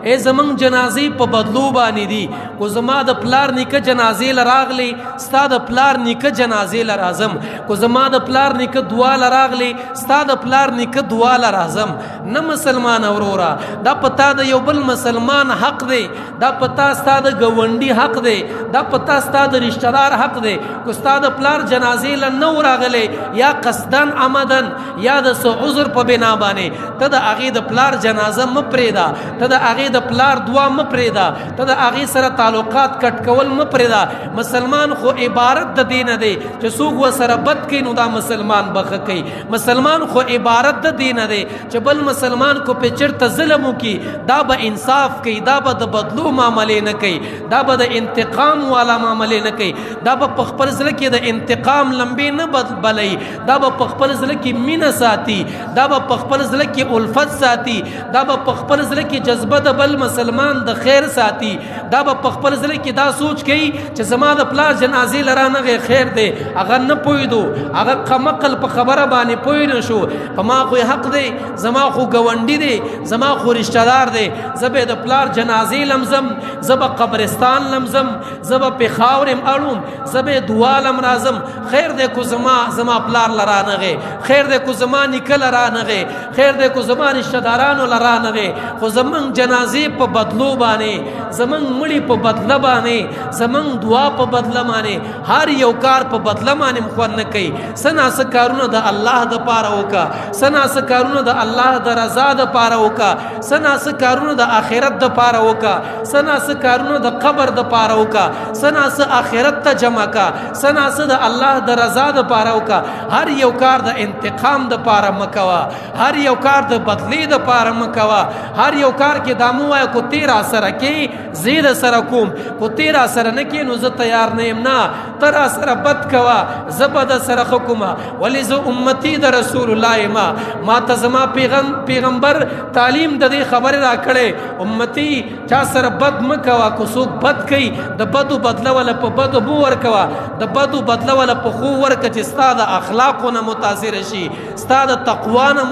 اے زمنګ جنازې په بدلو باندې دي کو زما د پلار نیکه جنازې لراغلی ستا د پلار نیکه جنازې لرازم کو زما د پلار نیکه دعا لراغلی ستا د پلار نیکه دعا لرازم نه مسلمان اورورا دا پتا د یو بل مسلمان حق دی دا پتا ستا د ګونډي حق دی دا پتا ستا د رشتہ دار حق دی کو ستا د پلار جنازې ل نو راغلی یا قصدن عمدن یا د سو عذر په بنا باندې ته د هغې د پلار جنازه م پرېږده ته د هغې د پلار دعا م پرېږده ته د هغې سره تعلقات کټ کول م پرېږده مسلمان خو عبارت د دې نه دی چې څوک ورسره بد کوي نو دا مسلمان بخښه کوي مسلمان خو عبارت د دې نه دی چې بل مسلمان کو په چېرته ظلم وکړي دا به انصاف کوي دا به د بدلو معاملې نه کوي دا به د انتقام والا معاملې نه کوي دا به په خپل زړه کې د انتقام لمبې نه بلوي دا به په خپل زړه کې مینه ساتي دا به په خپل زړه کې الفت ساتي دا به په خپل زړه کې جذبه د بل مسلمان د خیر ساتي دا به په خپل زړه کې دا سوچ کوي چې زما د پلار جنازې لرانغه خیر دی هغه نه پوهېدو هغه قمقل په خبره باندې پوه نه شو په ما خو حق دی زما خو ګونډي دی زما خو رشتہ دار دی زه به د پلار جنازې لمزم زه به قبرستان لمزم زه به پېښور م اړوم زه به دعا لم راځم خیر دی کو زما پلار لرانغه خیر دی کو زما نیکه لرانغه خیر دی کو زما رشتہ دارانو لرانغه خو زمنګ جنازې په بدلو باندې زمنګ مړي په بدله باندې زمنګ دعا په بدله باندې هر یو کار په بدله باندې مخون نه کوي سنا س کارونه د الله د پاره وکا سنا س کارونه د الله د رضا د پاره وکا سنا س کارونه د آخرت د پاره وکا سنا س کارونه د قبر د پاره وکا سنا س آخرت ته جمع کا سنا س د الله د رضا د پاره وکا هر یو کار د انتقام د پاره مکوا هر یو کار د بدلی د پاره مکوا هر یو کار کې دامو وای کو تیرا سره کې زید سره کوم کو تیرا سره نه کې نو زه تیار نه یم نه ترا سره بد کوا زبد سره حکما ولی زه امتی د رسول الله ما ته زما پیغمبر تعلیم د دې خبر را کړي امتی چا سره بد مکوا کو څوک بد کوي د بدو بدله ولا په بدو بو ور کوا د بدو بدله ولا په خو ور ک چې ستا د اخلاقونه متاثر شي ستا د تقوا نه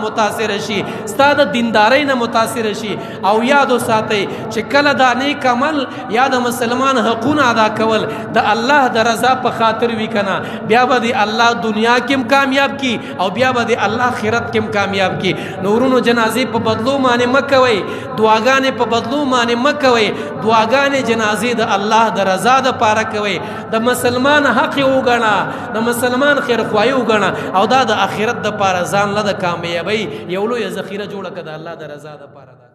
متاثر شي ستا د دیندارۍ نه متاثر شي او یادو ساتي چې کله دا نیک عمل یا د مسلمان حقونه ادا کول د الله د رضا په خاطر وی کنه بیا به دی الله دنیا کې کامیاب کی او بیا به دی الله آخرت کې کامیاب کی نورونو جنازې په بدلو باندې مکوي دعاګانې په بدلو باندې مکوي دعاګانې جنازې د الله د رضا د پاره کوي د مسلمان حق وګڼه د مسلمان خیر خوایي وګڼه او دا د آخرت د پاره ځان له د کامیابی یو لوی ذخیره جوړه کړه د الله د رضا د پاره